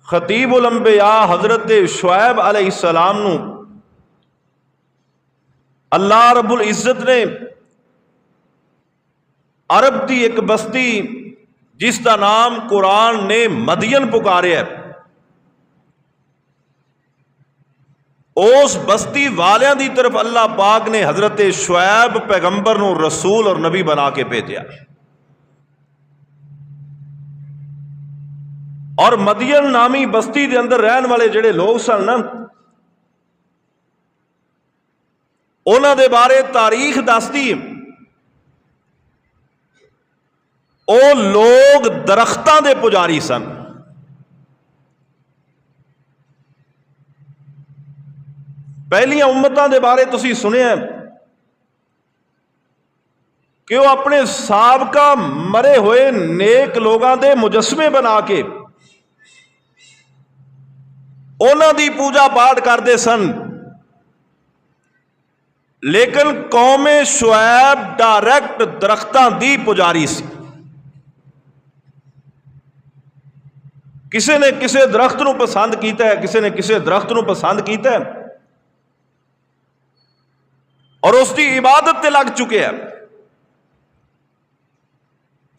खतीबुल अंबिया हजरत शुएब अलैहिस्सलाम नू अल्लाह रब्बुल इज्जत ने अरब की एक बस्ती जिसका नाम कुरान ने मदियन पुकारिया, उस बस्ती वालियां की तरफ अल्लाह पाक ने हजरत शुएब पैगंबर नू रसूल और नबी बना के भेजा। और मदियन नामी बस्ती के अंदर रहने वाले जिहड़े लोग सन ना, उन्हां दे बारे तारीख दसदी ओ लोग दरख्तां दे पुजारी सन। पहलियां उम्मतां दे बारे तुसीं सुनिया कि वह अपने साबका मरे हुए नेक लोगों के मुजस्मे बना के उन्हां दी पूजा पाठ करते सन। लेकिन कौमे शुएब डायरैक्ट दरख्तां दी पुजारी सी। किसी ने किसी दरख्त नूं पसंद किया है, किसी ने किसी दरख्त नूं पसंद किया है और उसकी इबादत ते लग चुके हैं।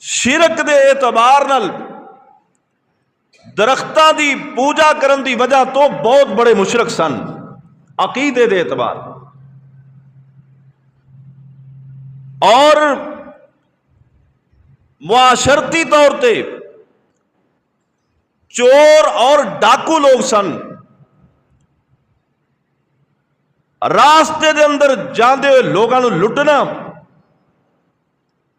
शिरक दे एतबार नाल दरख्तां दी पूजा करन दी वजह तो बहुत बड़े मुशरक सन। अकीदे दे एतबार और मुआशरती तौर पे चोर और डाकू लोग सन। रास्ते दे अंदर जाते हुए लोगों को लुटना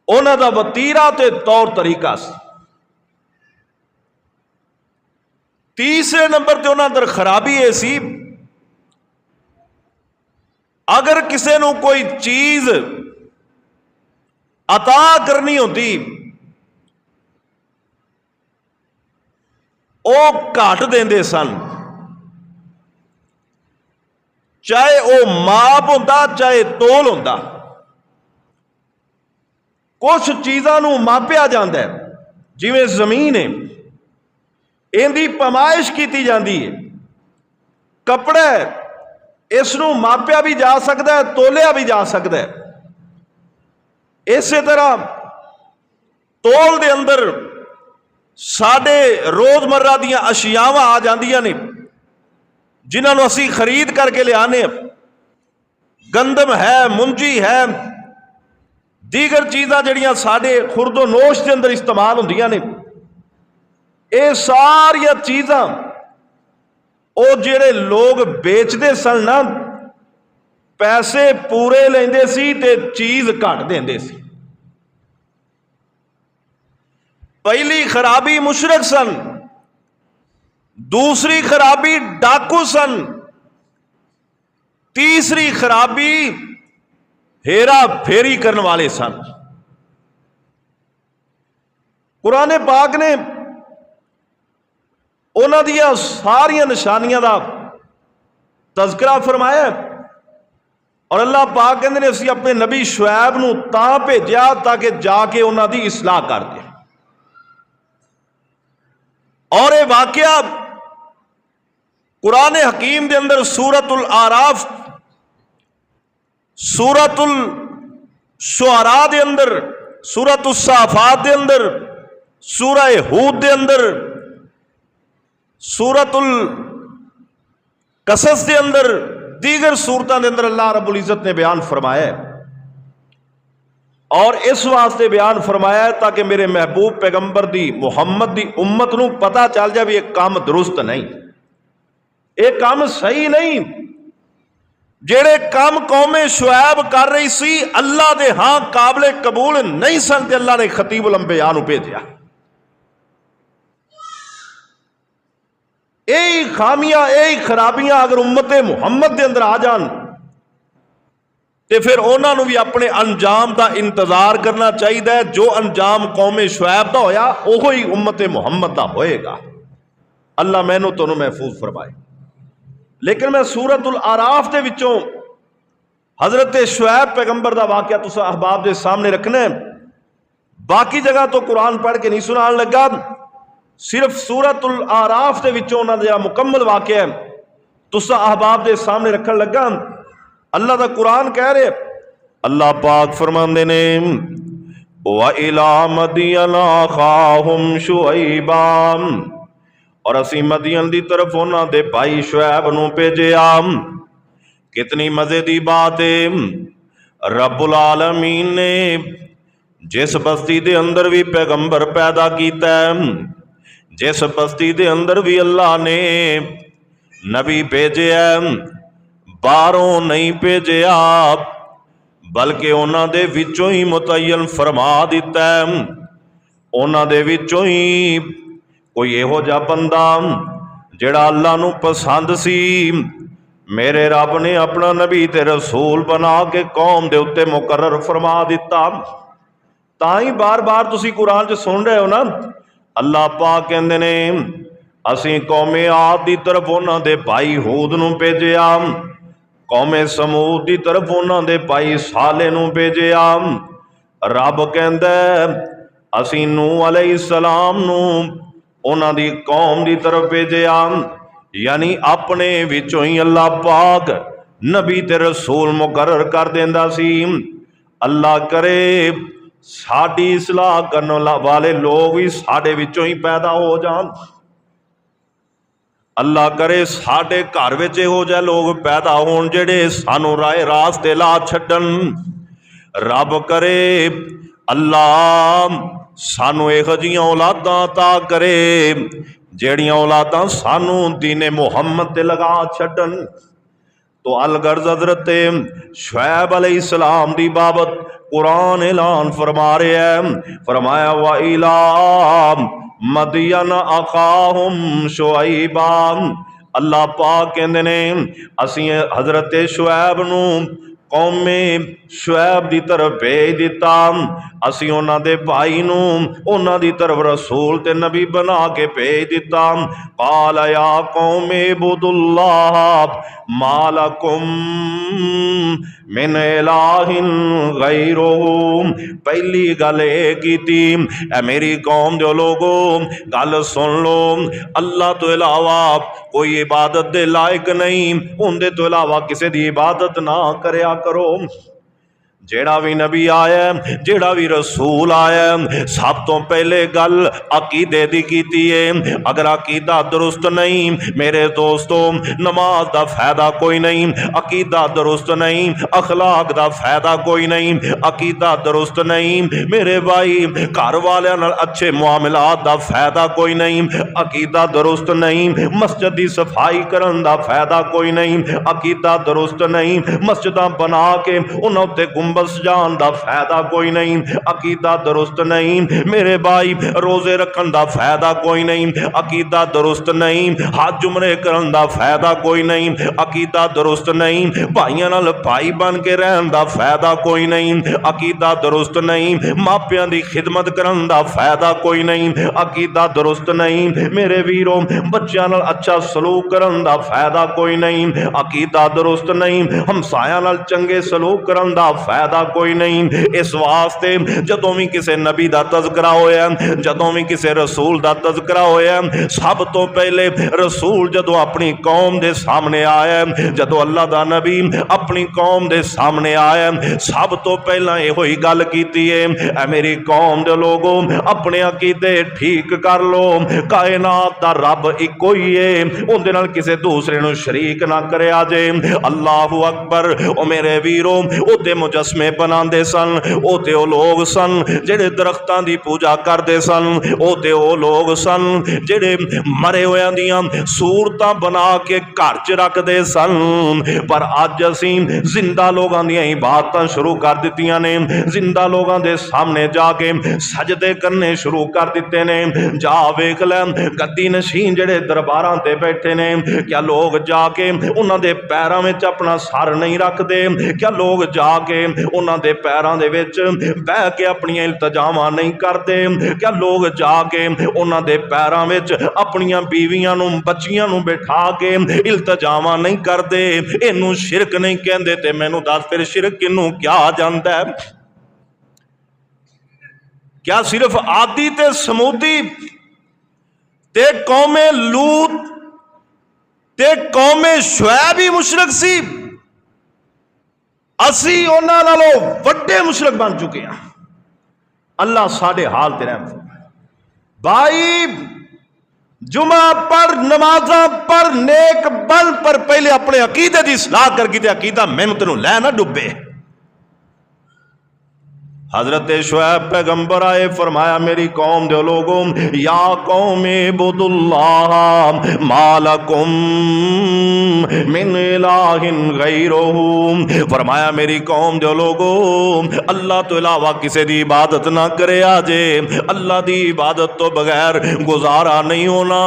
उन्हां दा वतीरा ते तौर तरीका सी। तीसरे नंबर पर उन्हां अंदर खराबी यह सी, अगर किसी को कोई चीज अता करनी होती वो घट देंदे सन, चाहे वह माप होंदा चाहे तोल होंदा। कुछ चीज़ों मापिया जाता है, जिवें जमीन है इनकी पैमाइश की जाती है, कपड़ा है इसनों मापिया भी जा सकता है, तोलिया भी जा सकता है। इस तरह तोल दे अंदर साडे रोजमर्रा दियां अशियावां आ जांदियां ने जिन्होंने असी खरीद करके लियाने। गंदम है, मुंजी है, दीगर चीज़ां जड़ियां साडे खुरदो नोश के अंदर इस्तेमाल होंदियां ने, ये सारिया चीज़ां वो जिहड़े लोग बेचते सन ना, पैसे पूरे लेंदे सी ते चीज़ घट देंदे सी। पहली खराबी मुशरक सन, दूसरी खराबी डाकू सन, तीसरी खराबी हेरा फेरी करने वाले सन। कुरान पाक ने उन्हां दियां सारियां निशानियां दा तज़किरा फरमाया और अल्लाह पाक कहंदे ने असीं अपने नबी शुएब नूं तां भेजिया ताकि जाके उन्हां दी इस्लाह कर दे। और यह वाकया कुरान हकीम के अंदर सूरतुल आराफ, सूरतुल शुअरा के अंदर, सूरतुल साफात के अंदर, सूरह हूद के अंदर, सूरतुल कसस के अंदर, दीगर सूरतों के अंदर अल्लाह रब्बुल इज्जत ने बयान फरमाया है। और इस वास्ते बयान फरमाया है ताकि मेरे महबूब पैगंबर दी मुहम्मद दी उम्मत नूं पता चल जाए भी एक काम दुरुस्त नहीं, एक काम सही नहीं। जेड़े काम कौमे शुएब कर रही सी अल्लाह दे हां काबिले कबूल नहीं सन ते अल्लाह ने खतीबुल अंबिया नूं भेजिया। यही खामियां यही खराबियां अगर उम्मते मुहम्मद के अंदर आ जान तो फिर उन्होंने भी अपने अंजाम का इंतजार करना चाहिए। जो अंजाम कौमे शुएब का होया वो ही उम्मते मुहम्मद का होएगा। अल्लाह मैनू तुहानू महफूज फरमाए। लेकिन मैं सूरतुल आराफ के विचों हजरत शुएब पैगंबर का वाकया तुसीं अहबाब के सामने रखना है। बाकी जगह तो कुरान पढ़ के नहीं सुनान लगा, सिर्फ सूरतुल आराफ के विचों उन्हां दा मुकम्मल वाक़या तुसा अहबाब के सामने रखन लगा। अल्लाह का कुरान कह रहे, अल्लाह पाक फरमांदे ने व इला मदियना खाहुम शुअइबा, और असी मदियन की तरफ उन्हां दे भाई शुएब नूं भेजिया। कितनी मजे की बात है, रब्बुल आलमीन ने जिस बस्ती दे अंदर भी पैगंबर पैदा किया, जिस बस्ती दे अंदर भी अल्लाह ने नबी भेजे, बाहरों नहीं भेजिया, बल्कि उन्हां दे विचों ही मुतयन फरमा दिता है। उन्हां दे विचों ही कोई इहो जिहा बंदा जिहड़ा अल्लाह नूं पसंद सी, मेरे रब ने अपना नबी ते रसूल बना के कौम दे उत्ते मुकर्रर फरमा दिता। ताई बार बार तुसी कुरान च सुन रहे हो ना, अल्लाह पाक कहंदे ने असीं कौमे आद दी तरफ उन्हां दे भाई हूद नूं भेजिया, कौमे समूद दी तरफ उन्हां दे भाई साले नूं भेजिया। रब कहंदा असीं नूह अलैहिस्सलाम नूं उन्हां दी कौम दी तरफ भेजिया, यानी अपने विचों ही अल्लाह पाक नबी ते रसूल मुकर्रर कर देंदा सी। अल्लाह करे साडी इसलाह करने वाले लोग भी साडे विचों ही पैदा हो जान। अल्लाह करे साडे घर विच इहो जिहे लोग पैदा होण जिहड़े सानू राह रास्ते ला छड्डन। रब करे अल्लाह सानू इहो जिहियां औलादां अता करे जेड़ियां औलादां सानू दीने मुहम्मद ते लगा छड्डन। तो अलगर्ज हजरत शुएब अलैहिस्सलाम दी बाबत कुरान ऐलान फरमा रहा है, फरमाया व इला मदियन अखाहुम शुअइबा। अल्लाह पाक कहंदे ने असीं हजरत शुएब नूं कौमे शुएब दी तरफ भेज दिता, असीं उन्हां दे भाई नूं उन्हां दी तरफ रसूल ते नबी बना के भेज दिता। काल या कौमे बुदुल्लाह मालकुम मिन इलाहिन गैरुहु। पहली गल ये कीती, ऐ मेरी कौम दे लोगो गल सुन लो, अल्लाह तो इलावा कोई इबादत दे लायक नहीं, उनदे तो इलावा किसी दी इबादत ना करया करो। जेड़ा भी नबी आया, जेड़ा भी रसूल आया, सब तो पहले गल अकीदे दी कीती है। अगर अकीदा दुरुस्त नहीं मेरे दोस्तों, नमाज दा फायदा कोई नहीं। अकीदा दुरुस्त नहीं, अखलाक दा फायदा कोई नहीं। अकीदा दुरुस्त नहीं मेरे भाई, घर वाले नाल अच्छे मुआमलात दा फायदा कोई नहीं। अकीदा दुरुस्त नहीं, मस्जिद दी सफाई करन दा फायदा कोई नहीं। अकीदा दुरुस्त नहीं, मस्जिदां बना के उन्हां उत्ते गुंबद सजान दा फायदा कोई नहीं। अकीदा दुरुस्त नहीं मेरे भाई, रोजे रखन दा फायदा कोई नहीं। अकीदा दुरुस्त नहीं, हज उमरे करन दा फायदा कोई नहीं। अकीदा दुरुस्त नहीं, भाइयां नाल भाई बन के रहन दा फायदा कोई नहीं। अकीदा दुरुस्त नहीं, मापियां दी खिदमत करन दा फायदा कोई नहीं। अकीदा दुरुस्त नहीं मेरे वीरों, बच्चों नाल अच्छा सलूक करन दा फायदा कोई नहीं। अकीदा दुरुस्त नहीं, हमसायां नाल चंगे सलूक करन दा फायदा कोई नहीं। इस वास्ते जदों भी किसी नबी दा तज़किरा होया, जदों भी किसी रसूल दा तज़किरा होया, सब तो पहले रसूल जदों अपनी कौम दे सामने आया, जदों अल्लाह दा नबी अपनी कौम दे सामने आया, सब तो पहला इहो ही गल कीती है, ऐ मेरी कौम दे लोगों अपने अकीदे ठीक कर लो। कायनात दा रब इको ही है, उहदे नाल किसी दूसरे नूं शरीक ना करया जे। अल्लाहु अकबर। ओ मेरे वीरों, ओते मुजस्मे बनाते सन, ओ ते ओ लोग सन जेड़े दरख्तां दी पूजा करते सन। ओ ते ओ लोग सन जेड़े मरे होयां दियां सूरतां बना के घर च रखते सन। पर अज असीं जिंदा लोगां दियां इबादतां शुरू कर दित्तियां ने, जिंदा लोगां दे सामने जाके सजदे करने शुरू कर दिते ने। जा वेख लै गद्दी नशीन जेड़े दरबारां ते बैठे ने, क्या लोग जाके उन्हां दे पैरां विच अपना सर नहीं रखते? क्या लोग जाके उन्हां दे पैरां दे विच बह के अपनियां इल्तजामां नहीं करते? क्या लोग जाके उन्हां दे पैरां विच अपनियां बीवियां नूं बच्चियां नूं बैठा के इल्तजामां नहीं करते? इनू शिरक नहीं कहंदे ते मैनू दस फिर शिरक किनू क्या जांदा है? क्या सिर्फ आदी ते समूदी ते कौमे लूत ते कौमे शुएब ही मुशरक सी, असी उन्हां नालों वड्डे मुशरक बन चुके हैं। अल्लाह साडे हाल ते रहम फरमाए। भाई जुमा पर, नमाजा पर, नेक बल पर पहले अपने अकीदे की सलाह करके अकीदा मेहनत नूं लै ना डुबे। हजरत शुएब पैगंबर आए, फरमाया मेरी कौम दे लोगों, या कौम इबुदुल्लाह मालकुम मिन इलाहिन गैरुहु। फरमाया मेरी कौम दे लोगों, अल्लाह तो इलावा किसी की इबादत ना करे आजे। अल्लाह की इबादत तो बगैर गुजारा नहीं होना,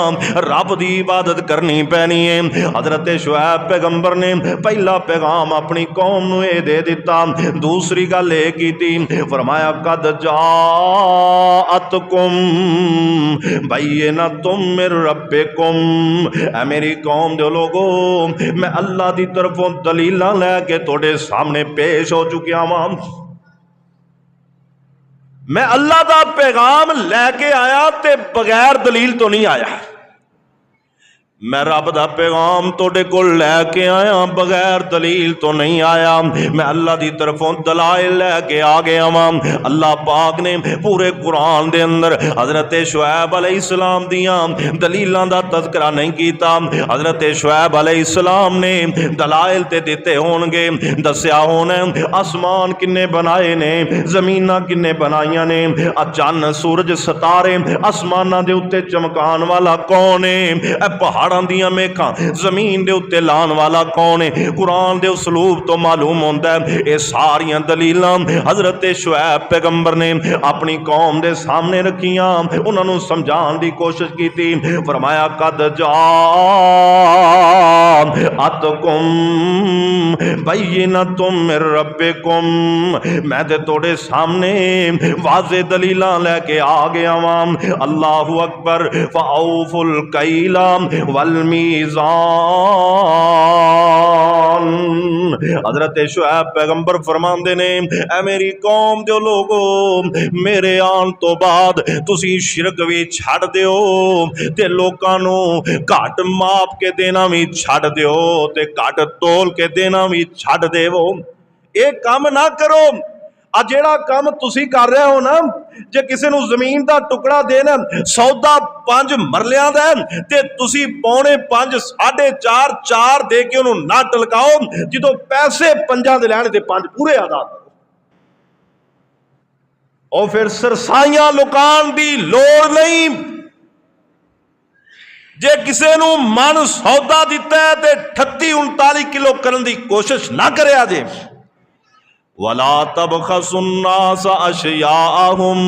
रब की इबादत करनी पैनी है। हजरत शुएब पैगंबर ने पहला पैगाम अपनी कौम नूं ये दे दिता। दूसरी गल ये की, फरमाया कद जाअतकुम बय्यिनतुम मिर रब्बिकुम। ऐ मेरी कौम दे लोगो, मैं अल्लाह की तरफों दलील लैके तुहाडे सामने पेश हो चुकिया वां। मैं अल्लाह का पैगाम लैके आया ते बगैर दलील तो नहीं आया। मैं रब दा पैगाम तोड़े को लैके आया, बगैर दलील तो नहीं आया। मैं अल्लाह की तरफों दलाइल लैके आ गया वां। अल्लाह पाक ने पूरे कुरान दे अंदर हजरत शुएब अलैहिस्सलाम दियां दलीलां दा तज़किरा नहीं कीता। हजरत शुएब अलैहिस्सलाम ने दलाइल ते दिते होणगे, दस्या होना आसमान किन्ने बनाए ने, जमीनां किन्ने बनाइयां ने, चन्न सूरज सितारे आसमानां दे उत्ते चमकान वाला कौन है, पहाड़ दियां मेखां जमीन दे उत्ते लान वाला कौन है। कुरान दे उसलूब तो मालूम होंदा है ये सारियां दलीलां हजरत शुएब पैगंबर ने अपनी कौम दे सामने रखियां, उन्होंने समझाने की कोशिश की थी। फरमाया कद जाअतकुम बय्यिनतुम मिर रब्बिकुम, मैं ते तोड़े सामने वाज़े दलीलां लेके आ गया वां। अल्लाहु अकबर। फअऊफुल कैला मीज़ान। हजरत शुएब पैगंबर फरमांदे ने, ऐ मेरी कौम दे लोगो, मेरे आन तो बाद तुसी शिरक भी छड़ दिओ ते लोकां नूं घट माप के देना भी छड़ दिओ ते घट तोल के देना भी छड़ देवो। ये काम ना करो। आ जेड़ा काम तुसी कर रहे हो ना, जे किसी नूं जमीन का टुकड़ा देना, सौदा 5 मरलियां दा ते तुसी 5.25 4.5 4 दे के उन्होंने ना टलकाओ, जो पैसे 5 दे लैण ते 5 पूरे अदा करो। और फिर सरसाइयां लुकान की लोड़ नहीं। जे किसी नूं मन सौदा दिता है तो 38-39 किलो करने की कोशिश ना करे जे। वला तबखसुन्नास अशयाअहुम,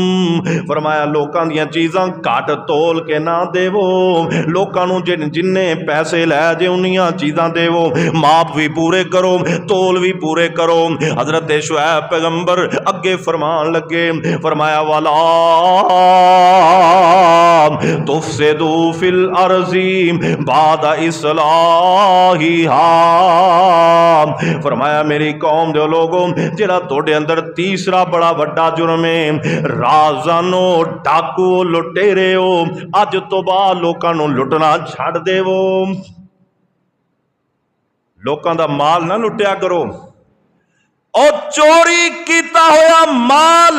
फरमाया लोकां दियां चीज़ां घट तोल के ना देवो। लोकां नूं जिन्ने पैसे लै जे उन्नियां चीज़ां देवो, माप भी पूरे करो, तोल भी पूरे करो। हजरत शुएब पैगंबर अगे फरमान लगे, फरमाया वला तुफसिदू फिल अर्ज़ी बाद इस्लाहिहा। फरमाया मेरी कौम दे लोगों, जेड़ा तोड़े अंदर तीसरा बड़ा वड्डा जुर्म है, राजानो डाकू लुटेरे हो, अज तो बाद लोकां नूं लुटना छड़ देवो। लोकां दा माल ना लुटिया करो। और चोरी कीता होया माल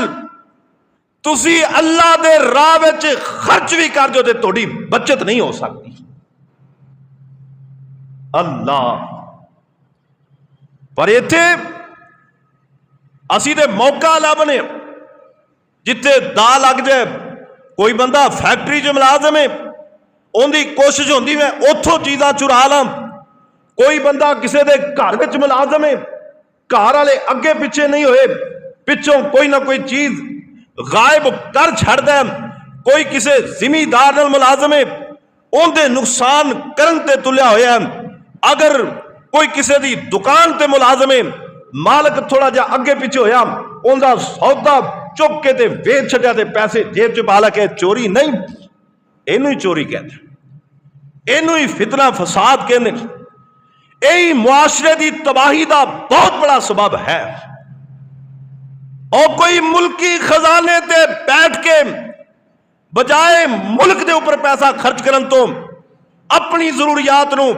तुसी अल्लाह दे राह विच खर्च भी कर दो ते तोड़ी बचत नहीं हो सकती। अल्लाह पर इत्थे असी ते मौका लभने जिथे दा लग जाए। कोई बंदा फैक्ट्री च मुलाजम है, उनकी कोशिश होंदी मैं उथों चीज़ां चुरा ला। कोई बंदा किसी के घर में मुलाजम है, घर वाले अगे पिछे नहीं होए, पिछों कोई ना कोई चीज गायब कर छड़दा। कोई किसी जिमीदार नाल मुलाजम है, उनके नुकसान करन ते तुलिया होया। अगर कोई किसी की दुकान ते मुलाजम है, मालक थोड़ा जा अगे पिछे होया, उनका सौदा चुक के ते वेच छड्या ते पैसे जेब च पा के चोरी नहीं, इनू ही चोरी कहते, इनू ही फितना फसाद कहते। यही मुआशरे की तबाही का बहुत बड़ा सबब है। और कोई मुल्की खजाने ते बैठ के बजाए मुल्क के उपर पैसा खर्च करन तो अपनी जरूरियात नूं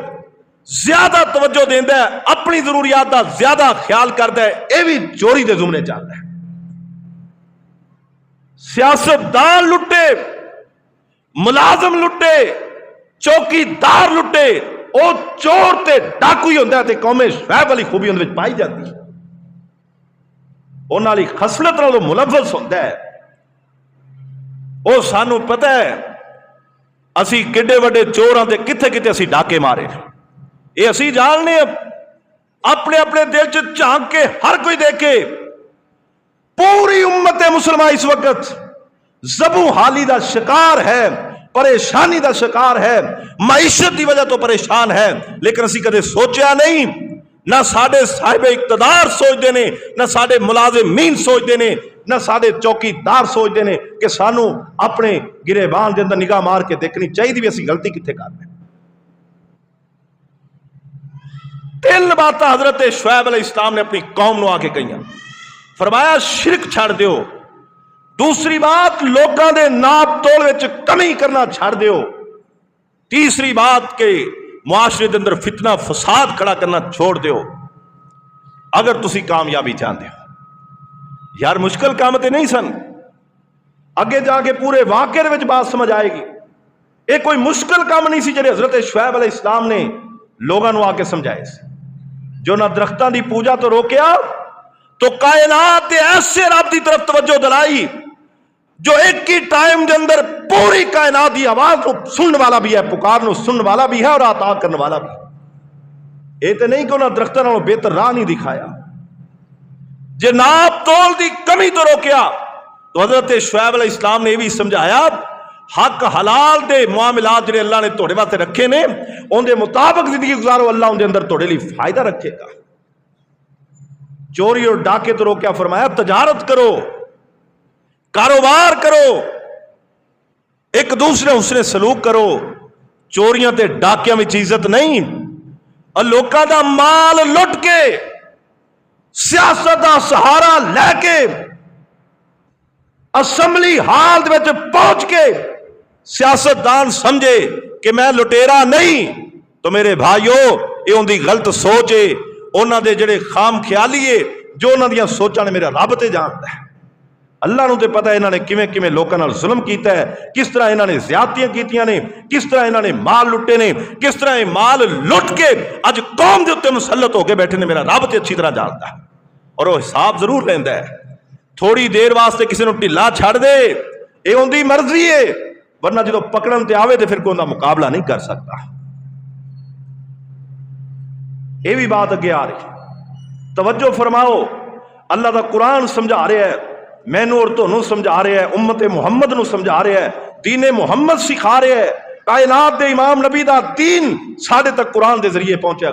ज्यादा तवज्जो देंदा है, अपनी जरूरियात का ज्यादा ख्याल करता है, यह भी चोरी के जुमरे चलता है। सियासतदान लुटे, मुलाजम लुटे, चौकीदार लुटे, वो चोर ते डाकू ही होंदा है। कौमे शुएब वाली खूबी उहदे विच पाई जाती है, उन्हां वाली खसलत नाल मुलव्वस होंदा है। वो सानू पता है असी किड्डे वड्डे चोरां ते किथे किथे असी डाके मारे, ये असी जानने अपने अपने दिल च झांक के हर कोई देखे। पूरी उम्मत मुसलमान इस वक्त जबू हाली का शिकार है, परेशानी का शिकार है, मईशत की वजह तो परेशान है। लेकिन असी कदे सोचा नहीं, ना साडे साहिब इक्तदार सोचते ने, ना साडे मुलाजिमीन सोचते ने, ना साडे चौकीदार सोचते ने कि सानू अपने गिरेबान के अंदर निगाह मार के देखनी चाहिए भी असी गलती कित्थे कर रहे। 3 बातें हजरत शुएब अलैहिस्सलाम ने अपनी कौम को आके कही। फरमाया शिरक छड़ दियो, दूसरी बात लोगों के नाप तोल विच कमी करना छड़ दियो, तीसरी बात के मुआशरे के अंदर फितना फसाद खड़ा करना छोड़ दियो। अगर तुसी कामयाबी चाहते हो, यार मुश्किल काम तो नहीं सन, अगे जाके पूरे वाकये दे विच बात समझ आएगी। ये कोई मुश्किल काम नहीं सी जिहड़े हजरत शुएब अलैहिस्सलाम ने लोगों को आके समझाए। जो ना दरख्तां की पूजा तो रोकया, तो कायनात ऐसे रब की तरफ तवज्जो दिलाई जो एक ही टाइम के अंदर पूरी कायनात की आवाज को सुनने वाला भी है, पुकार को सुनने वाला भी है और अता करने वाला भी। ये तो नहीं कि उन्होंने दरख्तां नालों बेहतर राह नहीं दिखाया। जे नाप तोल की कमी तो रोकया, तो हजरत शुएब अलैहिस्सलाम ने यह भी समझाया हक हलाल दे मामलात जिहड़े अल्लाह ने तुहाडे वास्ते रखे ने, उनके मुताबिक जिंदगी गुजारो, अल्लाह उनके अंदर तुहाडे लई फायदा रखेगा। चोरी और डाके तो रोकया, फरमाया तजारत करो, कारोबार करो, एक दूसरे उसने सलूक करो। चोरियां ते डाकियां विच इज्जत नहीं, और लोकां दा माल लुट के सियासत का सहारा लैके असैम्बली हाल दे विच पहुंच के सियासतदान समझे कि मैं लुटेरा नहीं, तो मेरे भाइयों ये उनकी गलत सोच है। उन्होंने जेडे खाम ख्यालीए जो उन्होंने सोचा ने मेरा रब ते जानता है, अल्लाह नूं ते पता है इन्होंने किवें किवें लोकां नाल जुल्म कीता है, किस तरह इन्होंने ज्यादतियां कीतियां ने, किस तरह इन्होंने माल लुटे ने, किस तरह ये माल लुट के अज कौम के उत्ते मुसल्लत होकर बैठे ने। मेरा रब ते अच्छी तरह जानता है और वह हिसाब जरूर लेंदा है। थोड़ी देर वास्ते किसी को ढिला छड़ दे, ये उनकी मर्जी है, वरना जो पकड़न ते आवे तो फिर कोई उनका मुकाबला नहीं कर सकता। यह भी बात अगे आ रही, तवज्जो फरमाओ। अल्लाह का कुरान समझा रहा है, मैनू और तुहानू समझा रहा है, उम्मत मुहम्मद नू समझा रहा है, दीने मुहम्मद सिखा रहा है। कायनात दे इमाम नबी दा दीन साढ़े तक कुरान के जरिए पहुंचा।